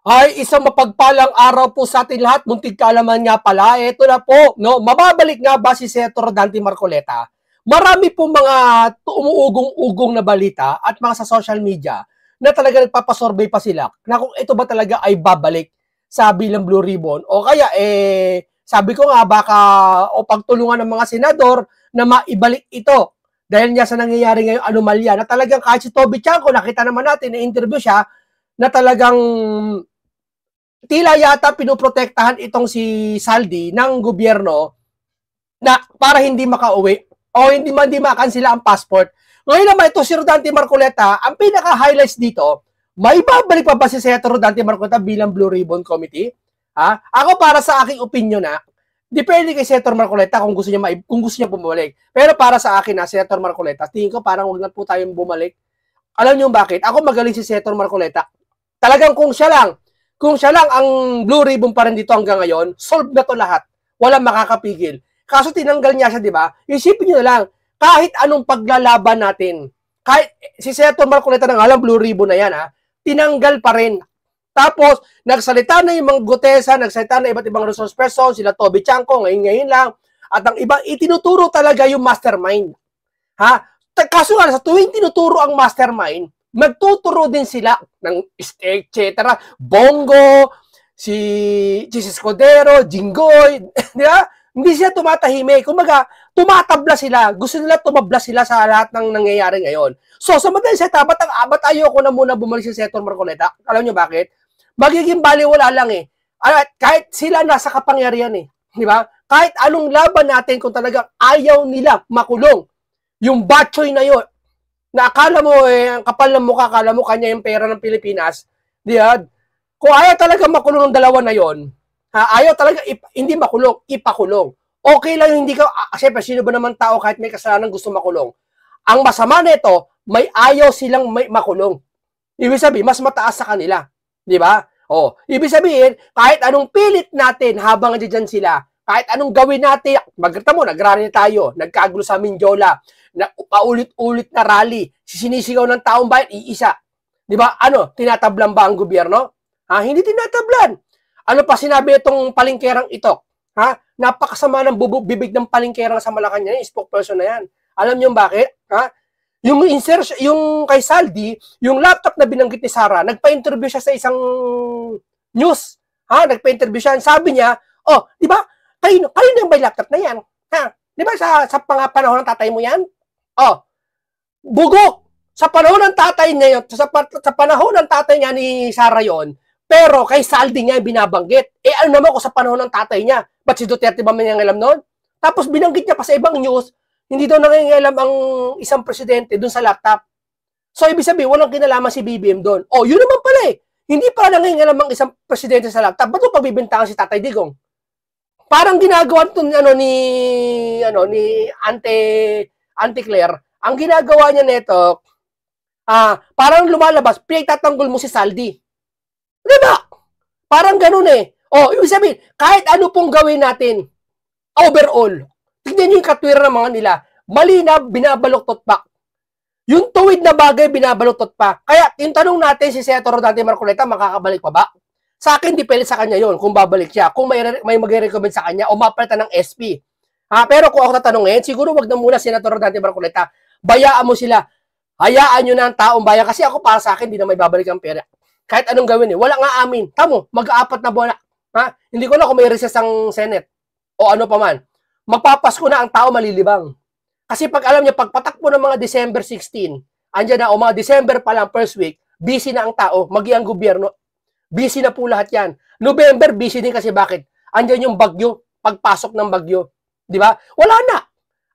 Ay, isang mapagpalang araw po sa atin lahat. Muntik kaalaman nga pala. Ito na po, no? Mababalik nga ba si Senator Dante Marcoleta? Marami po mga umuugong-ugong na balita at mga sa social media na talaga nagpapasurvey pa sila na kung ito ba talaga ay babalik sa bilang Blue Ribbon o kaya sabi ko nga baka o pagtulungan ng mga senador na maibalik ito dahil niya sa nangyayari ngayong anomalya na talagang kahit si Toby Chanco, nakita naman natin na interview siya na talagang tila yata pinoprotektahan itong si Saldi ng gobyerno na para hindi makauwi o hindi makansila ang passport. Ngayon naman ito si Rodante Marcoleta, ang pinaka-highlights dito, may babalik pa ba si Senator Rodante Marcoleta bilang Blue Ribbon Committee? Ha? Ako para sa aking opinion na, depende kay Senator Marcoleta kung gusto niya bumalik. Pero para sa akin na Senator Marcoleta, tingin ko parang wag na po tayong bumalik. Alam niyo bakit? Ako magaling si Senator Marcoleta. Talagang kung siya lang ang Blue Ribbon pa rin dito hanggang ngayon, solve na to lahat. Walang makakapigil. Kaso tinanggal niya siya, di ba? Isipin niyo na lang, kahit anong paglalaban natin, kahit si Senator Marcoleta na nga lang Blue Ribbon na yan, tinanggal pa rin. Tapos, nagsalita na yung mga Gutesa, nagsalita na iba't ibang resource person, sila Toby Chanco, ngayon lang. At ang iba, itinuturo talaga yung mastermind. Ha? Kaso nga, sa tuwing tinuturo ang mastermind, magtuturo din sila ng etc. Bongo, si Escudero, Jinggoy, di ba? Hindi sila tumatahimik. Kumaga, tumatabla sila. Gusto nila tumabla sila sa lahat ng nangyayari ngayon. So, sa madaling seta, ba't ayoko na muna bumalik si Senator Marcoleta? Alam nyo bakit? Magiging baliwala lang eh. Kahit sila nasa kapangyarihan eh. Di ba? Kahit anong laban natin kung talagang ayaw nila makulong. Yung batchoy na yun, na akala mo ang kapal ng mukha, akala mo kanya yung pera ng Pilipinas, di ba? Kung ayaw talaga makulong ng dalawa na yon, ayaw talaga hindi makulong, ipakulong. Okay lang hindi ka, siyempre, sino ba naman tao kahit may kasalanan gusto makulong? Ang masama nito, may ayaw silang may makulong. Ibig sabihin, mas mataas sa kanila. Di ba? Ibig sabihin, kahit anong pilit natin habang dyan sila, kahit anong gawin natin, nagrally tayo, nagkagulo sa Mindiola, na paulit-ulit na rally, sinisigaw ng taong bayan, iisa. Di ba? Tinatablan ba ang gobyerno? Hindi tinatablan. Ano pa sinabi itong palingkerang ito? Napakasama ng bibig ng palingkerang sa Malacanang, yung spokesperson na yan. Alam niyo bakit? Yung kay Saldi, yung laptop na binanggit ni Sara, nagpa-interview siya sa isang news. Nagpa-interview siya. Sabi niya, di ba? Kayo yung may laptop na yan. Di ba sa panahon ng tatay mo yan? Bugok! Sa panahon ng tatay niya yun, sa panahon ng tatay niya ni Sara yon, pero kay Saldi niya binabanggit. Ano naman kung sa panahon ng tatay niya? Ba't si Duterte ba may nangyayalam noon? Tapos binanggit niya pa sa ibang news, hindi daw nangyayalam ang isang presidente doon sa laptop. So, ibig sabihin, walang kinalaman si BBM doon. Yun naman pala eh. Hindi pa nangyayalam ang isang presidente sa laptop. Ba't mo pagbibintangan si Tatay Digong? Parang ginagawa ito ni Auntie Claire. Ang ginagawa niya nito, parang lumalabas, pinagtatanggol mo si Saldi. Diba? Parang ganun eh. Ibig sabihin, kahit ano pong gawin natin, overall, tignan niyo yung katwiran ng mga nila, malinaw, binabaluktot pa. Yung tuwid na bagay, binabaluktot pa. Kaya, yung tanong natin, si Senator Dante Marcoleta, makakabalik pa ba? Sa akin, depende sa kanya yon kung babalik siya. Kung may mag-recommend sa kanya o mapalitan ng SP. Pero kung ako tatanungin, siguro wag na muna Senator Dante Marcoleta. Bayaan mo sila. Hayaan nyo na ang taong bayan. Kasi ako para sa akin, hindi na may babalik ang pera. Kahit anong gawin eh. Wala nga amin. Tamo, mag-aapat na buwan na. Hindi ko na kung may recess ang Senate. O ano pa man. Magpapasko na ang tao malilibang. Kasi pag alam niya, pagpatakbo ng mga December 16, andyan na, o mga December pa lang, first week, busy na ang tao, ang gobyerno. Busy na po lahat yan. November, busy din kasi bakit? Andyan yung bagyo, pagpasok ng bagyo. Di ba? Wala na.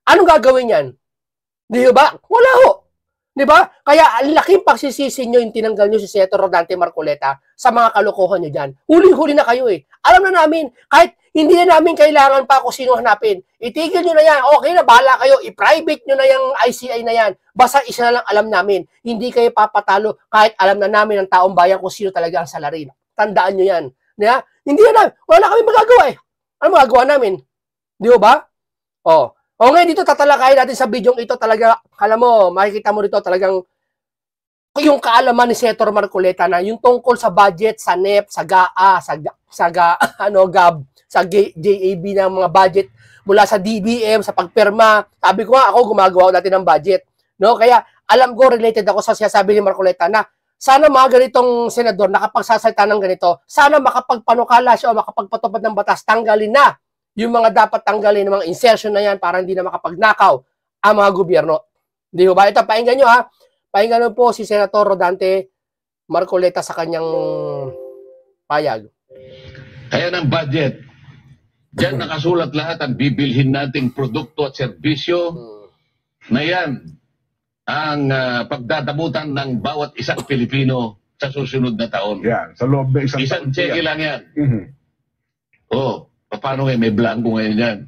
Anong gagawin yan? Di ba? Wala ho. Di ba? Kaya ang laking pagsisisi nyo yung tinanggal nyo si Senator Rodante Marcoleta sa mga kalokohan nyo dyan. Huling-huli na kayo eh. Alam na namin, kahit hindi na namin kailangan pa kung sino hanapin. Itigil nyo na yan. Okay na, bahala kayo. I-private nyo na yung ICI na yan. Basta isa na lang alam namin. Hindi kayo papatalo kahit alam na namin ng taong bayan kung sino talaga ang salarin. Tandaan nyo yan. Diba? Hindi na. Wala na kami magagawa eh. Ano magagawa namin? Di ba? O ngayon dito tatalakayin natin sa bidyong ito talaga, alam mo, makikita mo rito talagang yung kaalaman ni Senator Marcoleta na yung tungkol sa budget, sa NEP, sa GAA, GAB, sa JAB ng mga budget mula sa DBM, sa pagpirma. Sabi ko nga, ako gumagawa dati ng budget. No? Kaya alam ko, related ako sa sinasabi ni Marcoleta na sana mga ganitong senador nakapagsasalita ng ganito, sana makapagpanukala siya o makapagpatupad ng batas, tanggalin na yung mga dapat tanggalin ng mga insertion na yan para hindi na makapagnakaw ang mga gobyerno. Di ba? Ito, painggan nyo ha. Painggan nyo po si Senator Rodante Marcoleta sa kanyang payag. Kaya ng budget, diyan nakasulat lahat ang bibilhin nating produkto at serbisyo na yan ang pagdadamutan ng bawat isang Pilipino sa susunod na taon. Yan, sa loob ng Isang cheque lang yan. Oh, Paano may blanco ngayon yan?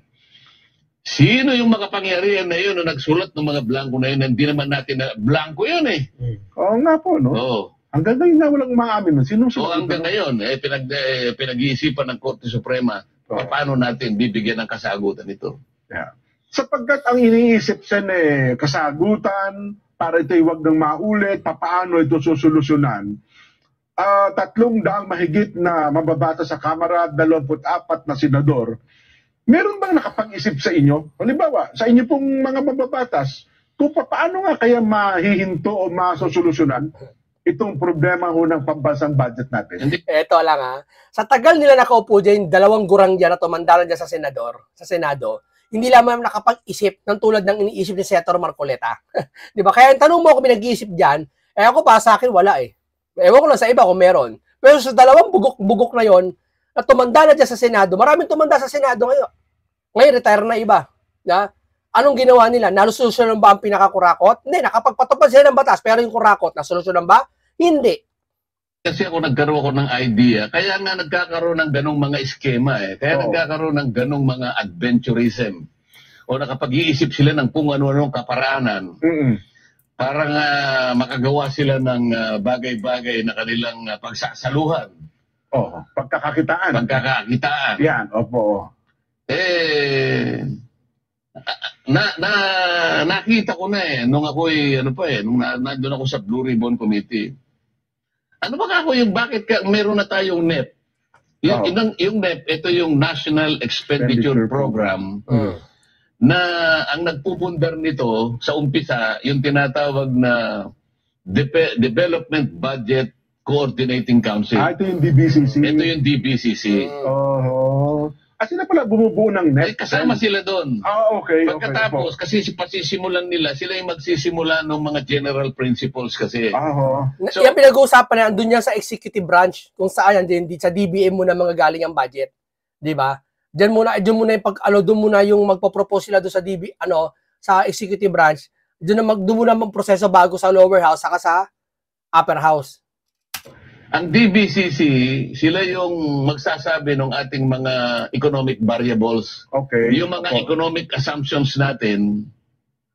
Sino yung makapangyarihan na yun na nagsulat ng mga blanco na yun? Hindi naman natin na blanco yun eh. Oo nga po, no? Oo. Hanggang ngayon na walang maamin nun. Sino So hanggang ngayon, pinag-iisipan ng Korte Suprema, paano natin bibigyan ng kasagutan ito? Yeah. Sapagkat ang iniisip siya kasagutan, para ito'y wag nang maulit, paano ito susolusyonan. 300 mahigit na mababata sa Kamara, 24 na senador. Meron bang nakapag-isip sa inyo? Halimbawa, sa inyo pong mga mababatas, kung paano nga kaya mahihinto o masosolusyonan itong problema ho ng pambansang budget natin? Ito lang ha. Sa tagal nila nakaupo dyan, 2 gurang dyan na tumandalan dyan sa Senado, hindi lamang nakapag-isip ng tulad ng iniisip ni Senator Marcoleta. Di ba? Kaya ang tanong mo kung pinag-iisip dyan, ako pa sa akin wala eh. Ewan ko lang sa iba kung meron. Pero sa 2 bugok na yon na tumanda na dyan sa Senado, maraming tumanda sa Senado ngayon. Ngayon, retire na iba. Na? Anong ginawa nila? Nasolusyonan ba ang pinakakurakot? Hindi, nakapagpatupad sila ng batas, pero yung kurakot, nasolusyonan ba? Hindi. Kasi nagkaroon ako ng idea, kaya nga nagkakaroon ng ganong mga eskema eh. Kaya nagkakaroon ng ganong mga adventurism. O nakapag-iisip sila ng kung ano-anong kaparaanan. Para nga makagawa sila ng bagay-bagay na kanilang pagsasaluhan. Pagkakakitaan. Yan, opo. Nakita ko na nung ako'y nung nandun ako sa Blue Ribbon Committee. Ano ba ako yung bakit meron na tayong NEP? Yung NEP, ito yung National Expenditure Program na ang nagpupundar nito sa umpisa, yung tinatawag na Development Budget Coordinating Council. Ito yung DBCC. Ito yung DBCC. Sila pala bumubuo ng NEP? Kasama sila doon. Okay. Pagkatapos, kasi pasisimulan nila, sila yung magsisimula ng mga general principles kasi. So, yan pinag-uusapan na andun yan sa executive branch, kung saan yan din, sa DBM muna mga galing ang budget. Di ba? Diyan muna yung doon muna yung magpo-propose sila doon sa sa executive branch. Doon muna ang proseso bago sa lower house saka sa upper house. Ang DBCC, sila yung magsasabi ng ating mga economic variables. Yung mga economic assumptions natin,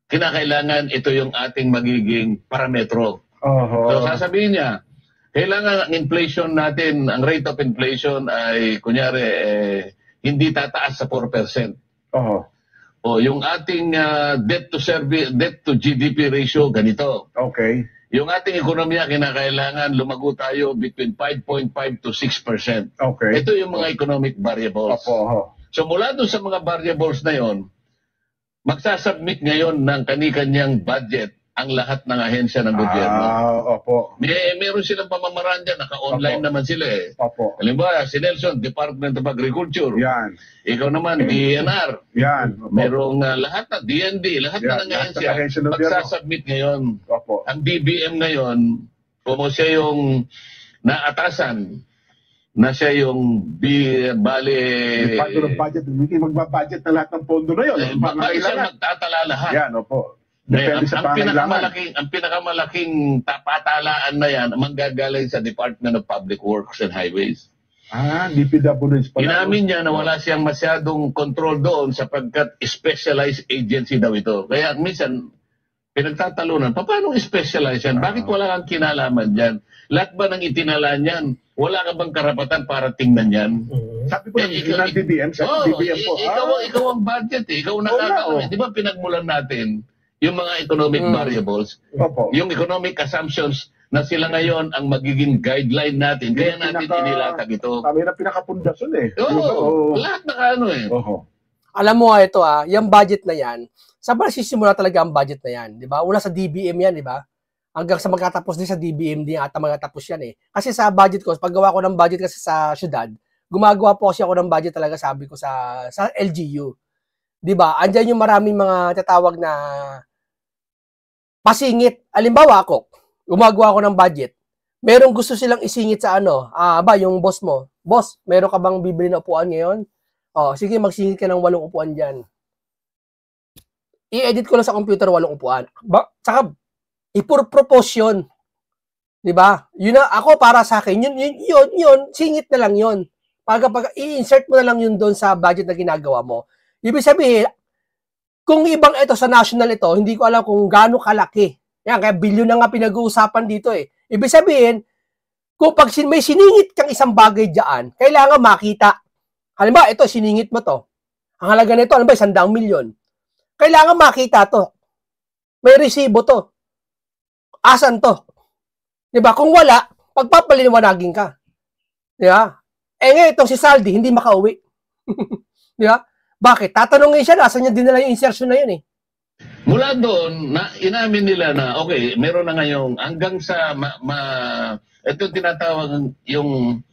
kinakailangan ito yung ating magiging parametro. So sasabihin niya, kailangan ang inflation natin, ang rate of inflation ay kunyari hindi tataas sa 4%. O yung ating debt to GDP ratio ganito. Yung ating ekonomiya, kinakailangan lumago tayo between 5.5 to 6%. Ito yung mga economic variables. So mula doon sa mga variables na yon, magsasubmit ngayon ng kani-kanyang budget ang lahat ng ahensya ng gobyerno. Meron silang pamamaraan dyan, naka-online naman sila eh. Halimbawa, si Nelson, Department of Agriculture. Ikaw naman, DENR. Merong lahat na, DND, lahat na ng ahensya. Magsasubmit ngayon. Ang DBM ngayon, kung siya yung naatasan, na siya yung Department of Budget, magbabudget na lahat ng pondo na yun. Siya magtatala lahat. Ang pinakamalaking patalaan na yan, manggagaling sa Department of Public Works and Highways. DPWH pala. Inamin niya na wala siyang masyadong control doon sapagkat specialized agency daw ito. Kaya minsan, pinagtatalunan, paano specialized yan? Bakit wala kang kinalaman dyan? Lahat ba ng itinala niyan? Wala ka bang karapatan para tingnan yan? Sabi ko ng DBM, ikaw ang budget eh. Ikaw nakakawin. Di ba pinagmulan natin yung mga economic variables, yung economic assumptions na sila ngayon ang magiging guideline natin. Kaya natin inilatag ito. Kami na pinakapundasyon eh. Oo, lahat nakaano eh. Alam mo ito yung budget na yan, saan ba nagsisimula talaga ang budget na yan? Di ba? Una sa DBM yan, di ba? Hanggang sa magkatapos din sa DBM din at magkatapos yan eh. Kasi sa budget ko, paggawa ko ng budget kasi sa syudad, gumagawa po kasi ako ng budget talaga, sabi ko, sa LGU. Di ba? Andiyan yung maraming mga tatawag na pasingit. Alimbawa ako, gumagawa ako ng budget. Merong gusto silang isingit sa yung boss mo. Boss, meron ka bang bibili na upuan ngayon? Sige, magsingit ka ng 8 upuan dyan. I-edit ko lang sa computer 8 upuan. Tsaka, ipur-propose yun. Diba? Yun na, ako para sa akin, yun, singit na lang yun. Pag i-insert mo na lang yun doon sa budget na ginagawa mo. Ibig sabihin, kung ibang ito sa national ito, hindi ko alam kung gaano kalaki. Yan, kaya bilyon na nga pinag-uusapan dito eh. Ibig sabihin, kung pag may siningit kang isang bagay dyan, kailangan makita. Halimbawa, ito, siningit mo to. Ang halaga nito, halimbawa, 100 milyon. Kailangan makita to. May resibo to. Asan to? Diba? Kung wala, pagpapaliwanagin ka. Diba? Ngayon, itong si Saldi, hindi makauwi. Diba? Bakit? Tatanungin siya, nasa niya dinala yung insertion na yun eh. Mula doon, inamin nila na, okay, meron na ngayong, hanggang sa, ito tinatawag yung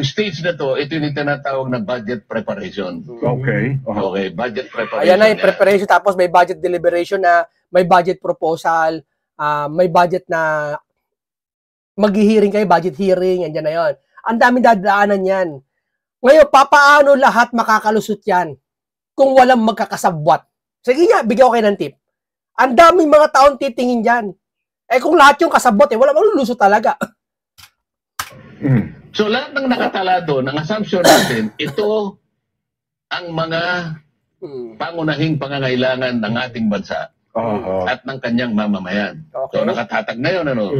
stage na to, ito yung tinatawag na budget preparation. Okay. Okay, budget preparation. Ayan na yung preparation, tapos may budget deliberation na, may budget proposal, may budget na mag-hearing kayo, budget hearing, andyan na yun. Ang daming dadaanan yan. Ngayon, papaano lahat makakalusot yan kung walang magkakasabwat? Sige nga, bigyan ko kayo ng tip. Ang daming mga taong titingin dyan. Kung lahat yung kasabot, wala malulusot talaga. So, lahat ng nakatala doon, ang assumption natin, ito ang mga pangunahing pangangailangan ng ating bansa at ng kanyang mamamayan. Okay. So, nakatatag na yun, ano?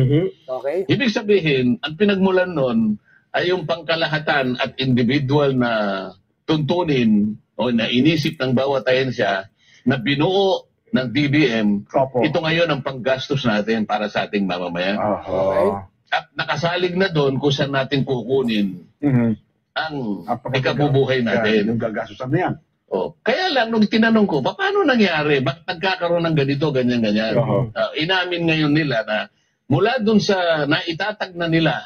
Okay. Ibig sabihin, ang pinagmulan nun ay yung pangkalahatan at individual na tuntunin o na inisip ng bawat ahensya na binuo ng DBM, ito ngayon ang panggastos natin para sa ating mamamayan. Okay. At nakasalig na doon kung saan natin kukunin ang ikabubuhay natin. Yung gagastusan na yan. Kaya lang, nung tinanong ko, paano nangyari? Bakit nagkakaroon ng ganito, ganyan-ganyan? Inamin ngayon nila na mula doon sa naitatag na nila,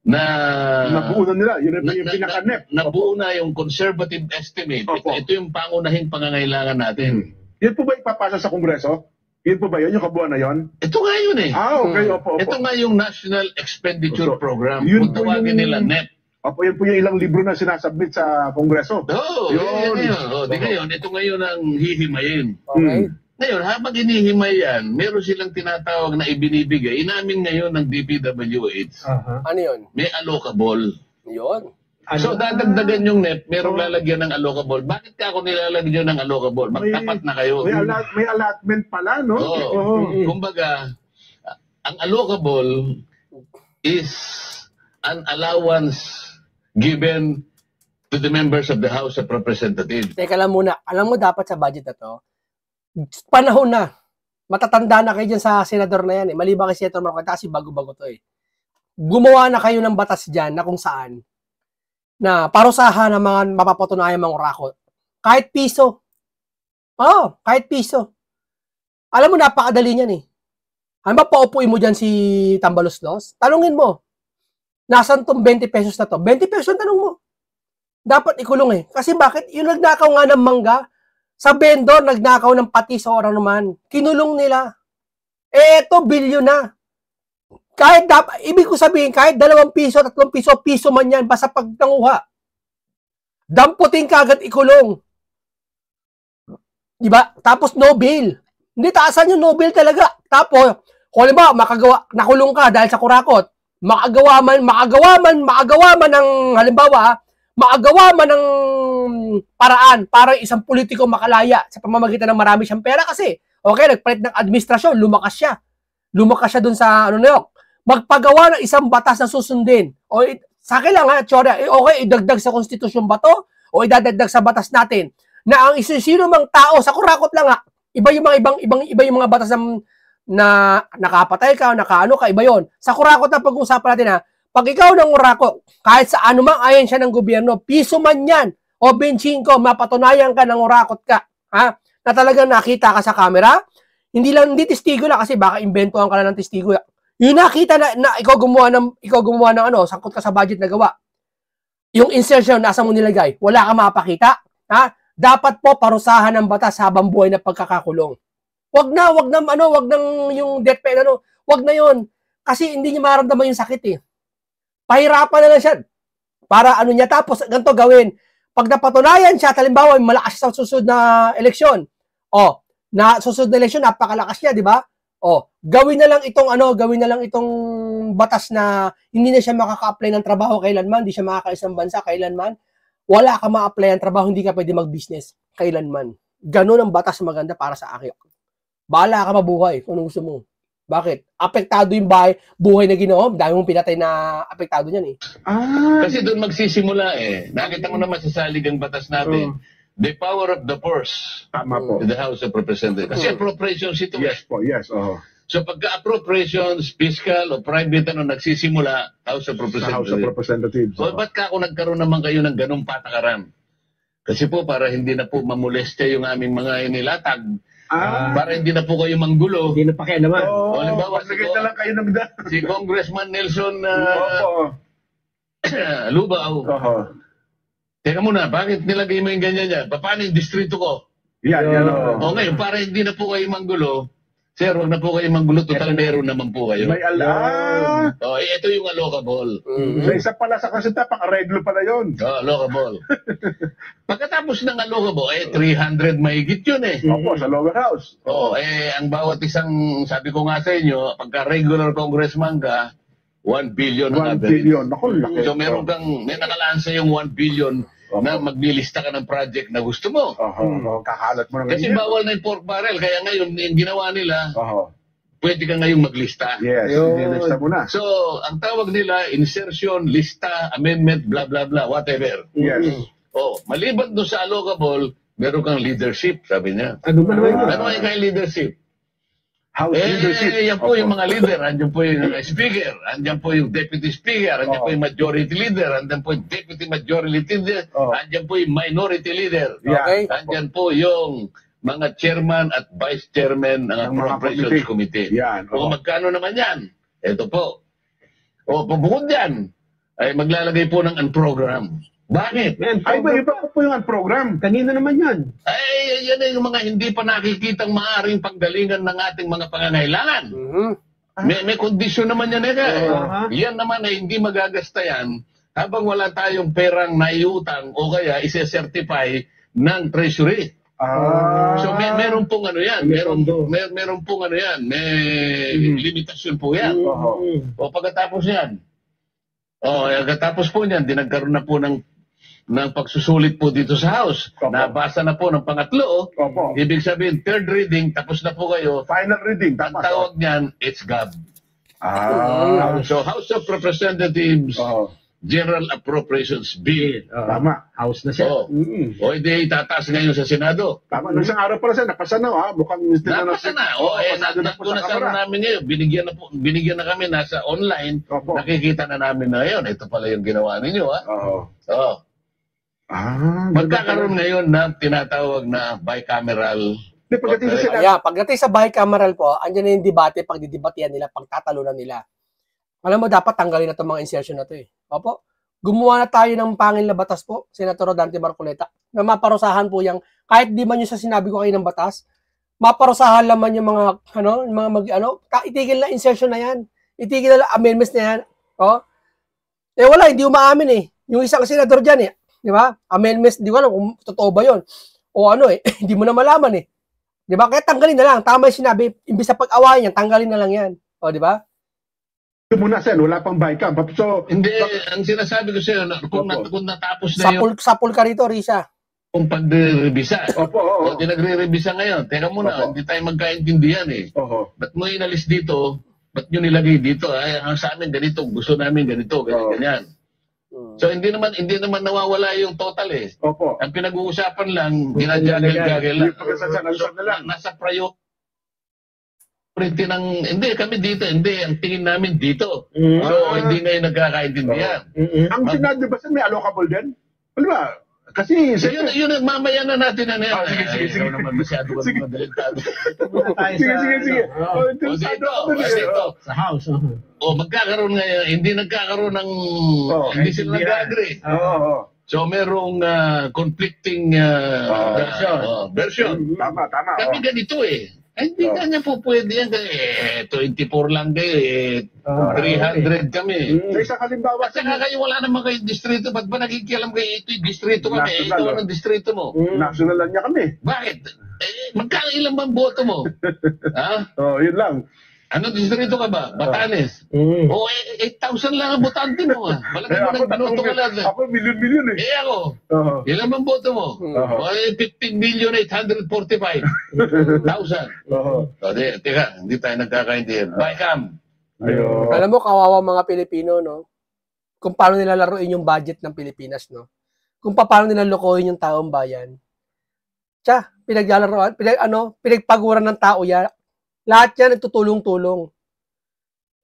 nabuo na nila, yun yung pinaka-NEP. Nabuo na yung conservative estimate. Ito yung pangunahing pangangailangan natin. Yun po ba ipapasa sa Kongreso? Yun po ba yun? Yung kabuuan na yun? Ito nga yun eh. Okay, Ito nga yung National Expenditure Program. Kung tawagin nila NEP. Yan po yung ilang libro na sinasubmit sa Kongreso. Yun. Di ngayon, ito ngayon ang hihimayin. Okay. Ngayon, habang inihimay yan, meron silang tinatawag na ibinibigay. Inamin ngayon ng DPWH. Ano yun? May allocable. Yun. So, dadagdagan yung NEP, merong lalagyan ng allocable. Bakit ka ako nilalagyan ng allocable? Magtapat na kayo. May allotment pala, no? Kumbaga, ang allocable is an allowance given to the members of the House of Representatives. Teka lang muna. Alam mo dapat sa budget na to, panahon na. Matatanda na kayo dyan sa senador na yan. Maliban kay Senator Marcoleta kasi bago-bago to eh. Gumawa na kayo ng batas dyan na kung saan na parusahan ng mga mapapatunayan mga rakot. Kahit piso. Kahit piso. Alam mo, napakadali niyan eh. Ano ba paupuin mo dyan si Tambaloslos? Tanungin mo. Nasaan tong 20 pesos na to? 20 pesos ang tanong mo. Dapat ikulong eh. Kasi bakit? Yung nagnakaw nga ng mangga, sa vendor, nagnakaw ng patis o orang naman. Kinulong nila. Eto, bilyon na. Kahit ibig ko sabihin, kahit 2 piso, 3 piso, piso man yan, basta pag nanguha. Damputin ka agad ikulong. Diba? Tapos no bail. Hindi taasan yung no bail talaga. Tapos, kung ba, nakulong ka dahil sa kurakot, maagawa man ng, halimbawa, maagawa man ng paraan para isang politiko makalaya sa pamamagitan ng marami siyang pera kasi, okay, nagpalit ng administrasyon, lumakas siya dun sa, magpagawa ng isang batas na susundin. O, sa akin lang ha, okay, idagdag sa konstitusyon ba to? O idadagdag sa batas natin na ang sino mang tao, sa kurakot lang ha, iba yung mga batas ng na nakapatay ka, nakaano ka, iba yun. Sa kurakot na pag-uusapan natin ha, pag ikaw nangurakot, kahit sa ano mang ayon siya ng gobyerno, piso man yan, o 25, mapatunayan ka nangurakot ka, ha? Na talagang nakita ka sa camera, hindi testigo lang kasi baka imbentohan ka lang ng testigo. Yung nakita na ikaw gumawa ng ano, sangkot ka sa budget na gawa. Yung insertion, nasa mo nilagay, wala ka mapakita, ha? Dapat po parusahan ng batas habang buhay na pagkakakulong. Wag nang yung death penalty, wag na yon. Kasi hindi niya maramdaman yung sakit eh. Pahirapan na lang siya. Para ano niya, tapos ganito gawin. Pag napatunayan siya, halimbawa, malakas sa susunod na eleksyon. Na susunod na eleksyon, napakalakas niya, di ba? Gawin na lang itong batas na hindi na siya makaka-apply ng trabaho kailanman, hindi siya makakaalis ng bansa kailanman. Wala ka ma-apply ng trabaho, hindi ka pwede mag-business kailanman. Ganun ang batas maganda para sa akin. Bahala ka mabuhay kung ano gusto mo. Bakit? Apektado yung buhay na ginawa. Dami mong pinatay na apektado niyan eh. Kasi doon magsisimula eh. Nakita mo naman sa saligang batas natin. The power of the purse. Tama po. The House of Representatives. Kasi appropriations ito. Yes po, yes. So pagka-appropriations, fiscal o private nagsisimula, House of Representatives. House of Representatives. So ba't ka ako nagkaroon naman kayo ng ganung patakaran? Kasi po para hindi na po mamolestya yung aming mga inilatag. Para hindi na po kayo manggulo. Hindi na pa kaya naman. Halimbawa, na lang kayo ng si Congressman Nelson Lubaw. Teka muna, bakit nilagay mo yung ganyan yan? Paano yung distrito ko? Yan. Ngayon, para hindi na po kayo manggulo, sir, huwag na po kayo manggulo. Total, meron naman po kayo. May alam. Ito yung allocable. Sa isa pala sa kasita, pang-reglo pala yun. Allocable. Pagkatapos ng allocable, 300 mahigit yun eh. Opo, sa lower house. Ang bawat isang, sabi ko nga sa inyo, pagka regular congressman ka, 1 billion ang 1 average. billion. Naku, laki. So may nakalaan sa yung 1 billion na maglilista ka ng project na gusto mo. Kakalat mo na. Kasi bawal na yung pork barrel. Kaya ngayon, yung ginawa nila, pwede ka ngayong maglista. Yes, nilista mo na. So, ang tawag nila, insertion, lista, amendment, blah, blah, blah, whatever. Yes. Maliban doon sa allocable, meron kang leadership, sabi niya. Ano ba naman yun? Ano yung leadership? House leadership. Yan po yung mga leader. Andyan po yung speaker. Andyan po yung deputy speaker. Andyan po yung majority leader. Andyan po yung deputy majority leader. Andyan po yung minority leader. Okay. Andyan po yung mga chairman at vice chairman ng appropriations committee. Yan. Magkano naman yan? Ito po. Bukod yan, ay maglalagay po ng unprogram. Bakit? Ay, ba, iba po yung program. Kanina naman yan. Ay, yan yung mga hindi pa nakikitang maaaring panggalingan ng ating mga pangangailangan. May kondisyon naman yan. Yan naman ay hindi magagasta yan habang wala tayong perang naiutang o kaya ise-certify ng treasury. So meron pong ano yan, meron pong ano yan, may limitasyon po yan. Pagkatapos yan, pagkatapos po niyan, dinagkaroon na po ng pagsusulit po dito sa House. Nabasa na po ng pangatlo. Ibig sabihin, third reading, tapos na po kayo. Final reading. Ang tawag niyan, it's GAB. So House of Representatives, General Appropriations Bill. Tama. House na siya. Hindi itataas ngayon sa Senado. Tama. Nung isang araw pala siya, napasa na. Mukhang napasa na. Nandun na sa namin ngayon. Binigyan na kami, nasa online. Nakikita na namin na yun. Ito pala yung ginawa ninyo. Magkakaroon ngayon na tinatawag na bicameral. Pagdating sa bicameral po, andyan na yung debate, pagdidebatihan nila, pagtatalunan nila. Alam mo, dapat tanggalin na itong mga insertion na ito eh. Opo, gumawa na tayo ng pangil na batas po, Senator Dante Marcoleta, na maparusahan po yung, kahit di man yung sa sinabi ko kayo ng batas, maparusahan naman yung mga, itigil na insertion na yan. Itigil na amendments na yan. Wala, hindi umaamin eh. Yung isang senador dyan eh. Di ba? Amendments, di ko alam kung totoo ba yun. Hindi mo na malaman eh. Di ba? Kaya tanggalin na lang. Tama yung sinabi. Imbis sa pag-awayan yan, tanggalin na lang yan. Di ba? Muna sen, wala pang bycam. So, hindi, ang sinasabi ko sa'yo, kung natapos na yun. Sapul ka rito, Risa. Kung pagre-revisa. Hindi nagre-revisa ngayon. Teka muna, hindi tayo magkaintindihan eh. Ba't mo inalis dito? Ba't nyo nilagay dito? Sa amin ganito, gusto namin ganito, ganyan. So hindi naman nawawala yung total eh. Ang pinag-uusapan lang, ginajagel-gagel lang. Nasa hindi kami dito, hindi, ang tingin namin dito. So, hindi ngayon nagkakaintindihan. Ang sinabi ba may allocable din? Ano ba? Kasi, Yun, mamaya na natin na yan. Sige. Ikaw naman masyado ka naman dalintado. Sige. Dito. Sa house. Magkakaroon ngayon, hindi nagkakaroon ng, hindi sila nag-agree. So, merong conflicting version. Tama. Kami ganito eh. Ay, hindi ka niya po pwede yan. 24 lang kayo 300 kami. Sa isang halimbawa, At saka kayo wala naman kayo distrito. Ba't ba nakikialam kayo ito'y distrito kami? Ito ang distrito mo. national lang niya kami. Bakit? Magkano ilang bang boto mo? Ha? Yun lang. Ano distrito ka ba? Batanes? 8,000 lang ang botante mo. Malaki mo nagbinuto ka lang. Ako, milyon-milyon eh. Ako, ilan bang boto mo? 15,845,000. Teka, hindi tayo nagkakaintindihan. Baikam. Alam mo, kawawa mga Pilipino, no? Kung paano nila laruin yung budget ng Pilipinas, no? Kung paano nila lokohin yung taong bayan. Pinaglalaroan, pinagpaguran ng tao yan. Lahat yan nagtutulong-tulong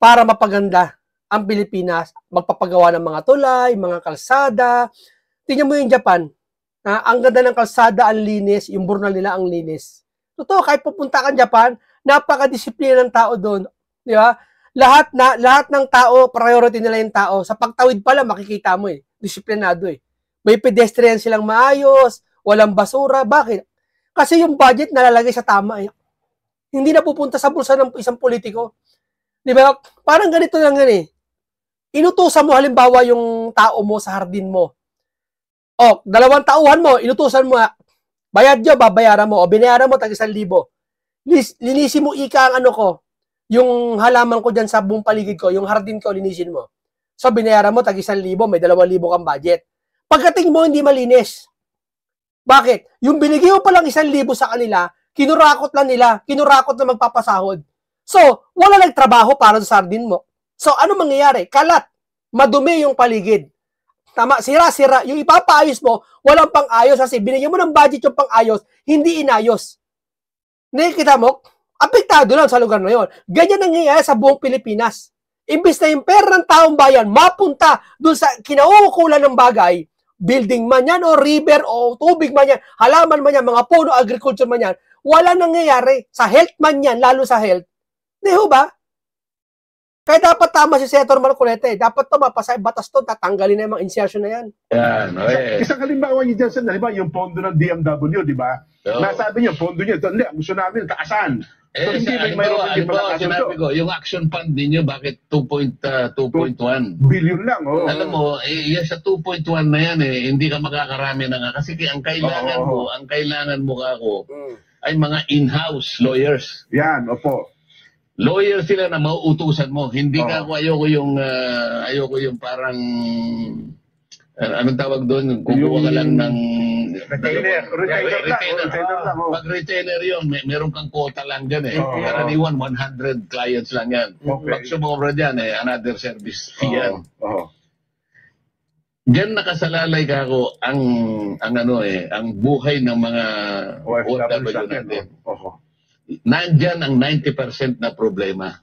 para mapaganda ang Pilipinas, magpapagawa ng mga tulay, mga kalsada. Tingnan mo yung Japan, ang ganda ng kalsada, ang linis, yung burnal nila ang linis. Totoo, kahit pupunta kang Japan, napaka-disiplina ng tao doon. Di ba? Lahat ng tao, priority nila yung tao. Sa pagtawid pala, makikita mo disiplinado May pedestrian silang maayos, walang basura. Bakit? Kasi yung budget nalalagay sa tama Hindi na pupunta sa bulsa ng isang politiko. Di ba? Parang ganito lang yan Inutusan mo halimbawa yung tao mo sa hardin mo. 2 tauhan mo, inutusan mo bayad nyo, babayaran mo. O binayaran mo, tag-1,000. Linisin mo ang yung halaman ko dyan sa buong paligid ko, yung hardin ko, linisin mo. So, binayaran mo, tag-1,000, may 2,000 kang budget. Pagdating mo, hindi malinis. Bakit? Yung binigay mo palang 1,000 sa kanila, kinurakot lang nila, kinurakot na magpapasahod. So, wala nagtrabaho para sa sardin mo. So, ano mangyayari? Kalat, madumi yung paligid. Tama, sira-sira. Yung ipapaayos mo, walang pang-ayos kasi binigyan mo ng budget yung pang-ayos, hindi inayos. Nakikita mo, apektado lang sa lugar na yun. Ganyan nangyayari sa buong Pilipinas. Imbis na yung pera ng taong bayan, mapunta dun sa kinauukulan ng bagay, building man yan, o river, o tubig man yan, halaman man yan, mga puno, agriculture man yan, wala nangyayari. Sa health man yan, lalo sa health. Di ba? Kaya dapat tama si Senator Marcoleta Dapat to mapasa batas to, tatanggalin na yung mga insertion na yan. Isang halimbawa niyo dyan, halimbawa yung pondo ng DMW, di ba? Nasabi niyo, pondo niyo, hindi, gusto namin, taasan. So, hindi sinabi ko, yung action fund ninyo, bakit 2.1 billion lang? Alam mo, yan sa 2.1 na yan hindi ka makakarami na nga. Kasi ang kailangan mo ako ay mga in-house lawyers. Yan, opo. Lawyer sila na mauutusan mo. Hindi ka ako, ayoko yung parang, anong tawag doon? Kukuha ka lang ng retainer lang. Pag retainer yun, meron kang quota lang dyan Karaniwan, 100 clients lang yan. Pag sumobra dyan, another service fee yan. Diyan nakasalalay ka ako ang buhay ng mga OFW natin. Nandyan ang 90% na problema.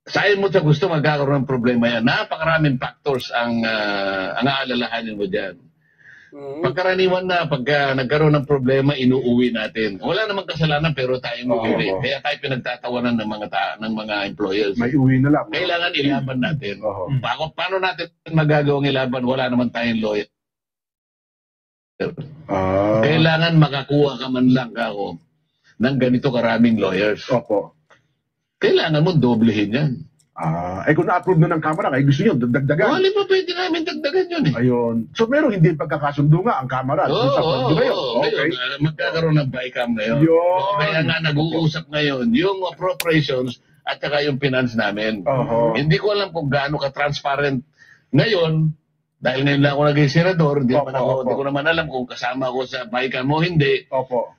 Sa'yo mo sa gusto magkakaroon ng problema yan. Napakaraming factors ang aalalahanin mo dyan. Pagkaraniwan na, pag nagkaroon ng problema, inuuwi natin. Wala namang kasalanan pero tayo uwi. Kaya tayo pinagtatawanan ng mga employers. May uwi na lang. Kailangan ilaban natin. Paano natin magagawang ilaban? Wala naman tayong lawyer. Kailangan makakuha ka man lang ako ng ganito karaming lawyers. Kailangan mo doblehin yan. Kung na-approve na ng Kamara, kaya gusto nyo, dagdagan. Wala pa pwede namin dagdagan yun Ayun. So, meron hindi pagkakasundo nga ang Kamara. Magkakaroon ng BICAM ngayon. Kaya nga nag-uusap ngayon yung appropriations at saka yung finance namin. Hindi ko alam kung gaano ka-transparent ngayon, dahil ngayon lang ako naging senador, hindi ko naman alam kung kasama ako sa BICAM o hindi.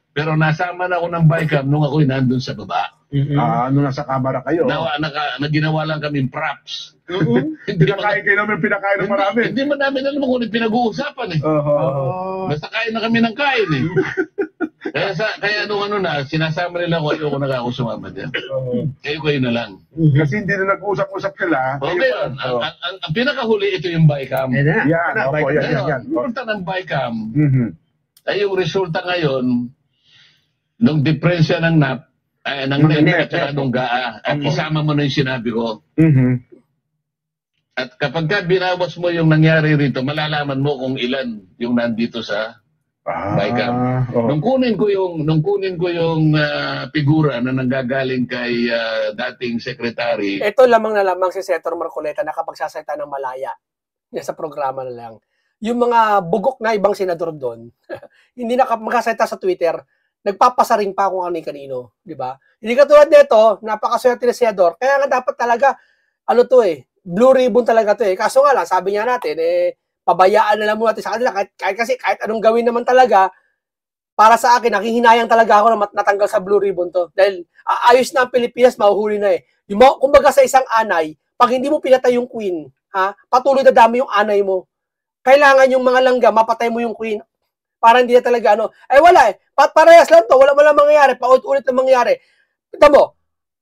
Pero nasama na ako ng BICAM nung ako'y nandun sa baba. Nung nasa Kamara kayo. Ginawa lang kami props. Pinakain kayo namin, pinakain ng marami. Hindi man namin alam kung ano pinag-uusapan Basta kain na kami ng kain Kaya nung na, sinasama nila ko, ayoko na ako sumama dyan. Kayo na lang. Kasi hindi na nag-usap-usap sila. Okay, ang pinakahuli, ito yung BICAM. Yan. Resulta ng BICAM, ay yung resulta ngayon, nung diferensya ng NAP, ng NEP at saka nung GAA, at isama mo na yung sinabi ko. At kapag ka binawas mo yung nangyari rito, malalaman mo kung ilan yung nandito sa BICAM. Nung kunin ko yung figura na nanggagaling kay dating secretary. Ito lamang na lamang si Senator Marcoleta nakapagsasalita ng malaya sa programa na lang. Yung mga bugok na ibang senador doon, hindi makasayta sa Twitter, nagpapasaring pa kung kanino, di ba? Hindi katulad nito, napakaswerte ni senador, kaya nga dapat talaga, blue ribbon talaga to eh. Kaso nga lang, sabi niya natin, pabayaan na lang muna natin sa kanila, kahit anong gawin naman talaga, para sa akin, nakihinayang talaga ako na natanggal sa blue ribbon to. Dahil ayos na ang Pilipinas, mahuhuli na eh. Kumbaga sa isang anay, pag hindi mo pinatay yung queen, patuloy na dami yung anay mo. Kailangan yung mga langga, mapatay mo yung queen. Para hindi na talaga wala eh. Parehas lang to, wala mangyayari, paulit-ulit na mangyayari. Kita mo,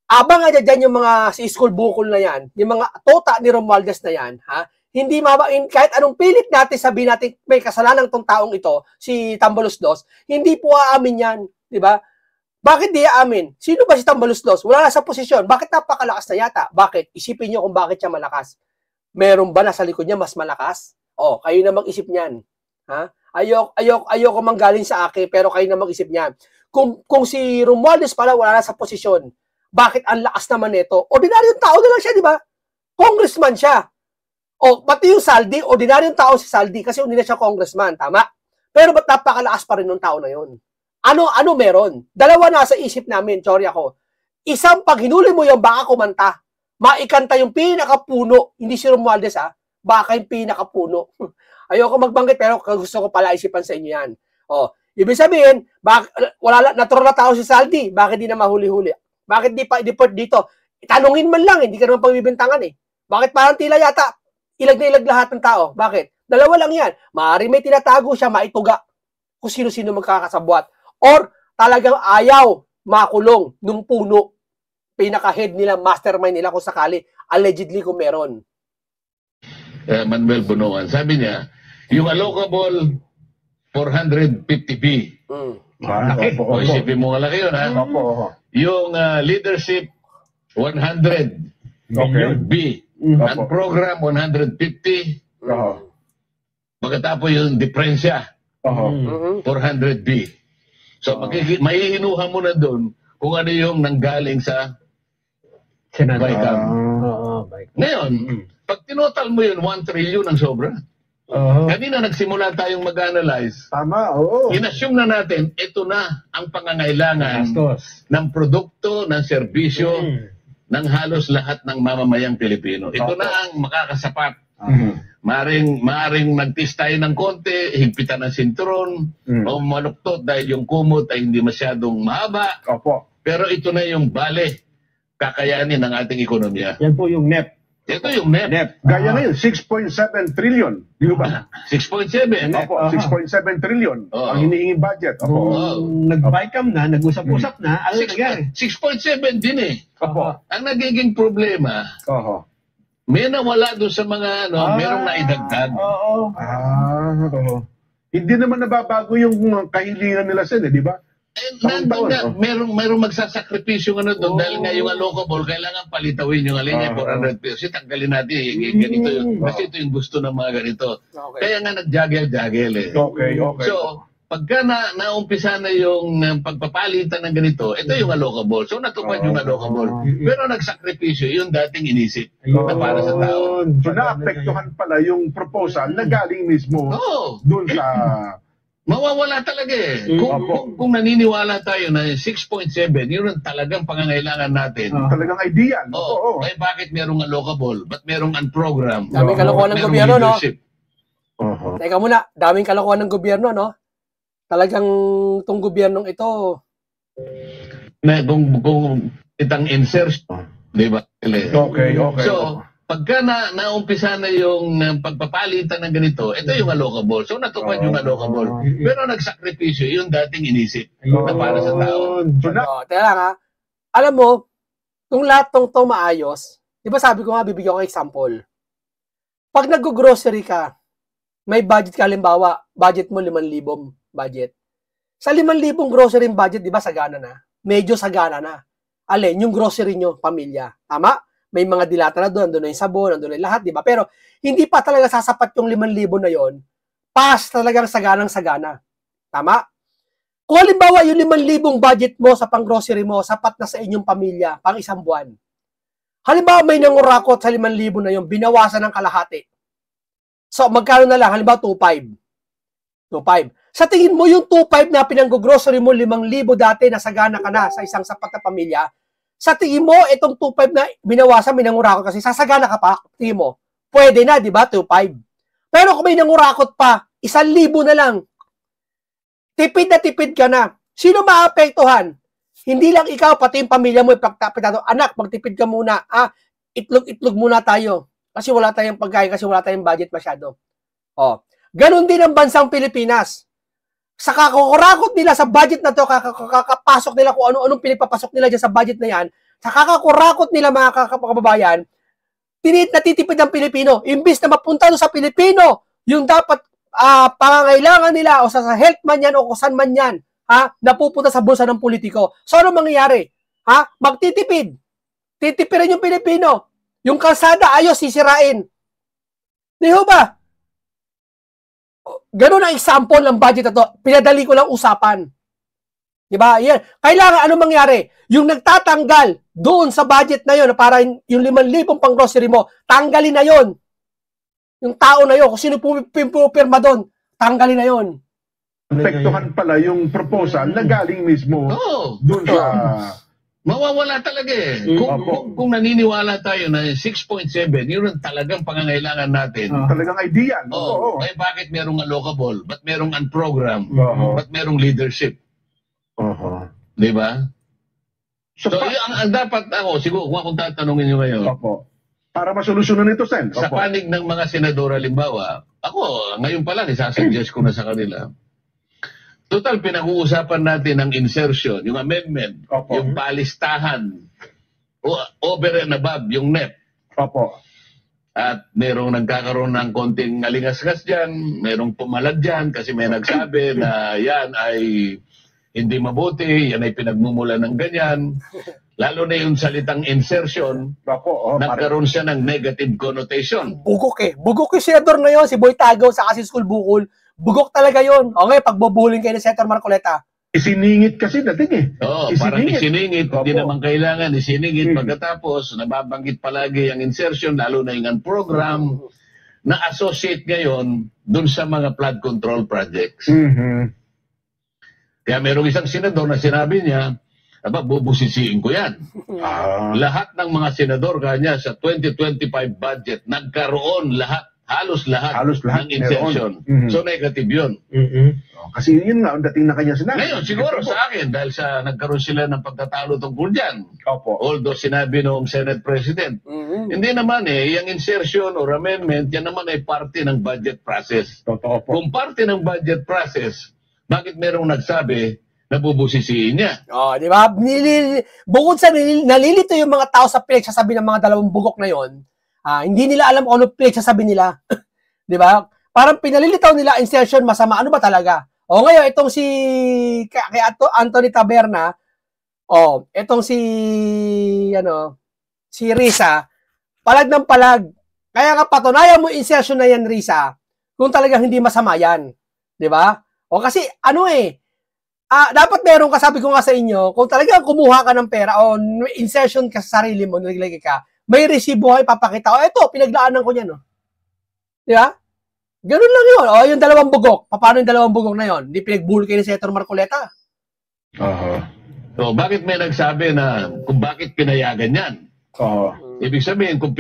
abang nga dyan yung mga si school bukol na yan, yung mga tota ni Romualdez na yan, hindi kahit anong pilit natin sabihin natin may kasalanan tong taong ito, si Tambaloslos, hindi po aamin yan, di ba? Bakit di aamin? Sino ba si Tambaloslos? Wala na sa posisyon. Bakit napakalakas na yata? Bakit? Isipin nyo kung bakit siya malakas. Meron ba nasa likod niya mas malakas? Kayo na mag-isip niyan. Ayoko manggaling sa akin, pero kayo na mag-isip niyan. Kung si Romualdez pala wala na sa posisyon, bakit ang lakas naman nito? Ordinaryong tao na lang siya, di ba? Congressman siya. Pati yung Saldi, ordinaryong tao si Saldi kasi hindi na siya congressman, tama? Pero ba't napakalakas pa rin ng tao na yun? Ano meron? Dalawa na sa isip namin, sorry ako. Isang pag hinuli mo yung baka kumanta, maikanta yung pinakapuno, hindi si Romualdez baka yung pinakapuno. Ayoko magbanggit pero gusto ko pala isipan sa inyo yan. Ibig sabihin, natural na tao si Saldi, bakit di na mahuli-huli? Bakit di pa i-deport dito? Itanungin man lang, hindi ka naman pagbibintangan eh. Bakit parang tila yata, ilag na ilag lahat ng tao? Bakit? Dalawa lang yan. Maaaring may tinatago siya, maituga kung sino-sino magkakasabwat. Or talagang ayaw makulong nung puno, pinaka-head nila, mastermind nila kung sakali, allegedly kung meron. Manuel Bonoan, sabi niya, yung allocable 450B. Isipin mo malaki yun, Yung leadership 100 B. Ang program 150. Pagkatapos yung diferensya 400B. So maihinuha mo na doon kung ano yung nanggaling sa BICAM. Ngayon, pag tinotal mo yun, 1 trillion ang sobra. Kanina nagsimula tayong mag-analyze. Tama, oo. Inassume na natin, ito na ang pangangailangan ng produkto, ng serbisyo, ng halos lahat ng mamamayang Pilipino. Ito na ang makakasapat. Maaring magtis tayo ng konti, higpitan ng sinturon, o maluktot dahil yung kumot ay hindi masyadong mahaba. Pero ito na yung kakayanin ng ating ekonomiya. Yan po yung NEP. Ito yung NEP. Gaya ngayon, 6.7 trillion. Di ba? 6.7. 6.7 trillion ang hinihinging budget. Nag-BICAM na, nag-usap-usap na, ano nangyari? 6.7 din eh. Ang nagiging problema, may nawala doon sa mga, merong naidagdag. Hindi naman nababago yung kahilingan nila Sen, di ba? Nandun nga, merong magsasakripisyo doon dahil nga yung allocable, kailangan palitawin yung alin niya, 400 pesos. Tanggalin natin, ganito yun. Kasi ito yung gusto ng mga ganito. Kaya nga nag-jagel-jagel eh. So, pagka naumpisa na yung pagpapalitan ng ganito, ito yung allocable. So, natupad yung allocable. Pero nagsakripisyo, yung dating inisip na para sa tao. So, naapektuhan pala yung proposal na galing mismo doon sa... Mawawala talaga eh. Kung naniniwala tayo na 6.7, yun ang talagang pangangailangan natin. Talagang ideal. Ay bakit merong allocable? Ba't merong unprogram? Daming kalokohan ng gobyerno, Teka muna, daming kalokohan ng gobyerno, Talagang itong gobyernong ito... Kung itang insertion, di ba? Okay. So, pagka naumpisa na yung pagpapalitan ng ganito, ito yung allocable. So natupad yung allocable. Pero nagsakripisyo yung dating inisip na para sa tao. Teka lang ha. Alam mo, kung lahat tong maayos, di ba sabi ko nga, bibigyan ko example. Pag nag-grocery ka, may budget ka, halimbawa, budget mo 5,000 budget. Sa 5,000 grocery budget, di ba sagana na? Medyo sagana na. Alin, yung grocery nyo, pamilya. Tama? May mga dilata na doon na yung sabon, doon na yung lahat, di ba? Pero hindi pa talaga sasapat yung 5,000 na yon. Pas talagang saganang-sagana. Tama? Kung halimbawa yung 5,000 budget mo sa pang-grocery mo, sapat na sa inyong pamilya, pang isang buwan. Halimbawa may nangurakot sa 5,000 na yon, binawasan ng kalahati. So, magkano na lang? Halimbawa, 2,500. 2,500. Sa tingin mo, yung 2,500 na pinang-grocery mo, 5,000 dati, nasagana ka na sa isang sapat na pamilya, sa tingin mo, itong 2,500 na binawasan, may nangurakot kasi, sasagana ka pa, tingin mo, pwede na, di ba? 2,500. Pero kung may nangurakot pa, 1,000 na lang, tipid na tipid ka na. Sino maapektuhan? Hindi lang ikaw, pati yung pamilya mo, anak, magtipid ka muna. Itlog-itlog muna tayo. Kasi wala tayong pagkain, kasi wala tayong budget masyado. Ganon din ang bansang Pilipinas. Sa kakakurakot nila sa budget na to, kakapasok nila kung ano-anong pinipapasok nila dyan sa budget na yan, sa kakakurakot nila mga kababayan, natitipid ang Pilipino. Imbis na mapunta sa Pilipino, yung dapat pangangailangan nila o sa health man yan o kung saan man yan, napupunta sa bulsa ng politiko. So, ano mangyayari? Magtitipid. Titipirin yung Pilipino. Yung kalsada, ayos, sisirain. Di ba? Ganun ang example ng budget na to. Pinadali ko lang usapan. Di ba? Yan. Kailangan, ano mangyari? Yung nagtatanggal doon sa budget na yun, para yung 5,000 pang grocery mo, tanggalin na yon. Yung tao na yun, kung sino pupirma doon, tanggalin na yon. Apektuhan pala yung proposal na galing mismo doon sa... Mawawala talaga eh. Kung naniniwala tayo na 6.7, yun ang talagang pangangailangan natin. Talagang idea. Eh bakit merong allocable? Ba't merong unprogram? Ba't merong leadership? Di ba? So, ang dapat ako, siguro kung akong tatanungin nyo ngayon, para masolusyonan ito, Sen. sa panig ng mga senador, halimbawa, ako, ngayon pa lang, isasuggest ko na sa kanila. Total, pinag-uusapan natin ang insertion, yung amendment, yung palistahan, over and above, yung NEP. At merong nagkakaroon ng konting alingasgas dyan, merong pumalag dyan kasi may nagsabi na yan ay hindi mabuti, yan ay pinagmumula ng ganyan. Lalo na yung salitang insertion, nagkaroon siya ng negative connotation. Bugok eh. Bugok yung senador na yun, si Boy Tagaw sa kasi school bukol. Bugok talaga yun. Okay, pagbubuling kayo ni Senator Marcoleta. Isiningit kasi dating eh. Parang isiningit. Hindi naman kailangan isiningit. Pagkatapos, nababanggit palagi ang insertion, lalo na yung program na associate ngayon dun sa mga flood control projects. Kaya merong isang senador na sinabi niya, bubusisiin ko yan. Lahat ng mga senador kanya sa 2025 budget, nagkaroon halos lahat ng insertion. So negative yun. Kasi yun nga, ang dating na kanya sinabi. Ngayon, siguro sa akin, dahil nagkaroon sila ng pagtatalo tungkol dyan. Although sinabi noong Senate President, hindi naman yung insertion or amendment, yan naman ay parte ng budget process. Kung parte ng budget process, bakit merong nagsabi na bubusisiin niya? Di ba? Bukod sa nalilito yung mga tao sa pinagsasabi ng mga dalawang bugok na yon, hindi nila alam kung ano pinagsasabi nila. Di ba? Parang pinalilitaw nila insertion, masama. Ano ba talaga? Ngayon, itong si Anthony Taberna, itong si Risa, palag ng palag. Kaya nga patunayan mo insertion na yan, Risa, kung talagang hindi masama yan. Di ba? Kasi dapat meron ka, sabi ko nga sa inyo, kung talagang kumuha ka ng pera o insertion ka sa sarili mo, naglagay ka, may resibo ka ipapakita. Ito, pinaglaanan ko yan. Di ba? Ganun lang yun. Yung dalawang bugok. Paano yung dalawang bugok na yun? Hindi pinagbulol kayo ni Senator Marcoleta. So, bakit may nagsabi na kung bakit pinayagan yan? Ibig sabihin, kung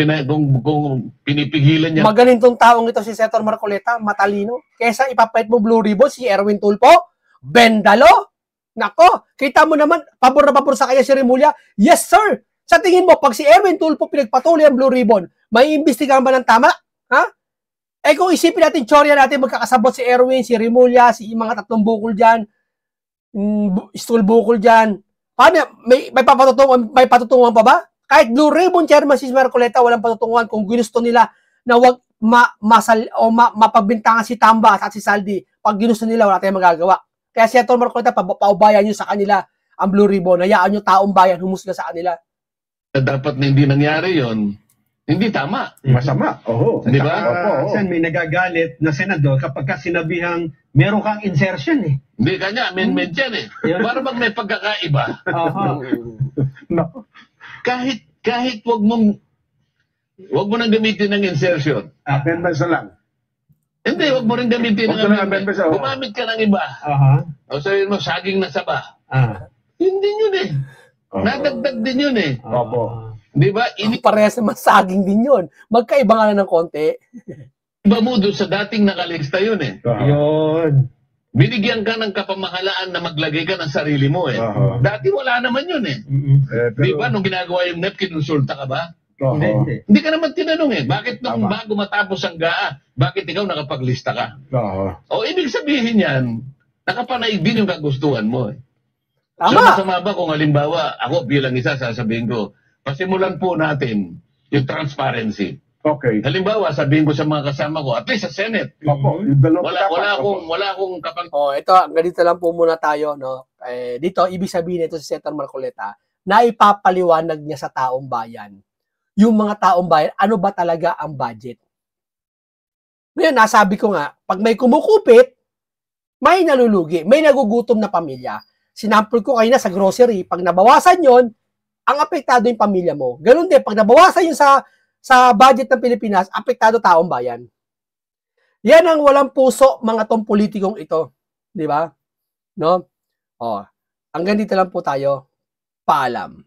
pinipigilan niya... Magaling tong taong ito si Senator Marcoleta, matalino. Kesa ipapait mo Blue Ribbon, si Erwin Tulfo, Bendalo. Nako, kita mo naman, pabor na pabor sa kanya si Remulla. Yes, sir. Sa tingin mo, pag si Erwin Tulfo pinagpatuloy ang Blue Ribbon, May imbestigahan ba ng tama? Ha? Eh kung isipin natin, tsorya natin, magkakasabot si Erwin, si Remulla, si mga tatlong bukol dyan, stool bukol dyan. Paano? May patutunguhan pa ba? Kahit Blue Ribbon Chairman si Marcoleta, walang patutunguhan kung ginusto nila na wag mapagbintangan si Tamba at si Saldi. Pag ginusto nila, wala tayong magagawa. Kaya si Senator Marcoleta, paubayan nyo sa kanila ang Blue Ribbon. Hayaan nyo taong bayan, humusga sa kanila. Dapat na hindi nangyari yon, hindi tama. Masama. Oo. Di ba? Sen, may nagagalit na senador kapag ka sinabihang meron kang insertion eh. Hindi kanya, amendment yan eh. Para bang may pagkakaiba. No. Kahit wag mo nang gamitin ng insertion. Amendments na lang. Hindi, wag mo rin gamitin ng amendment. Gumamit ka ng iba. O sabihin mo, saging na saba. Hindi yun eh. Nadagdag din yun eh. Opo. Di ba? Parehas naman saging din yun. Magkaiba nga lang ng konti. Iba mo doon sa dating nakalista yun eh. Yun. Binigyan ka ng kapamahalaan na maglagay ka ng sarili mo eh. Dati wala naman yun eh. Di ba? Nung ginagawa yung NEP, kinonsulta ka ba? Hindi ka naman tinanong eh. Bakit nung bago matapos ang GAA, bakit ikaw nakapaglista ka? O ibig sabihin yan, nakapanaig din yung kagustuhan mo eh. So masama ba kung halimbawa, ako bilang isa sasabihin ko, pasimulan po natin yung transparency. Okay. Halimbawa, sabihin ko sa mga kasama ko, at least sa Senate. Opo. Wala akong kapag... Ito, ganito lang po muna tayo, no? Dito, ibig sabihin ito si Senator Marcoleta, na ipapaliwanag niya sa taong bayan. Yung mga taong bayan, ano ba talaga ang budget? Ngayon, nasabi ko nga, pag may kumukupit, may nalulugi, may nagugutom na pamilya. Sinample ko kayo na sa grocery, pag nabawasan yon, ang apektado yung pamilya mo. Ganun din, pag nabawasan yun sa budget ng Pilipinas, apektado taong bayan. Yan ang walang puso mga tong politikong ito. Di ba? No? Hanggang dito lang po tayo. Paalam.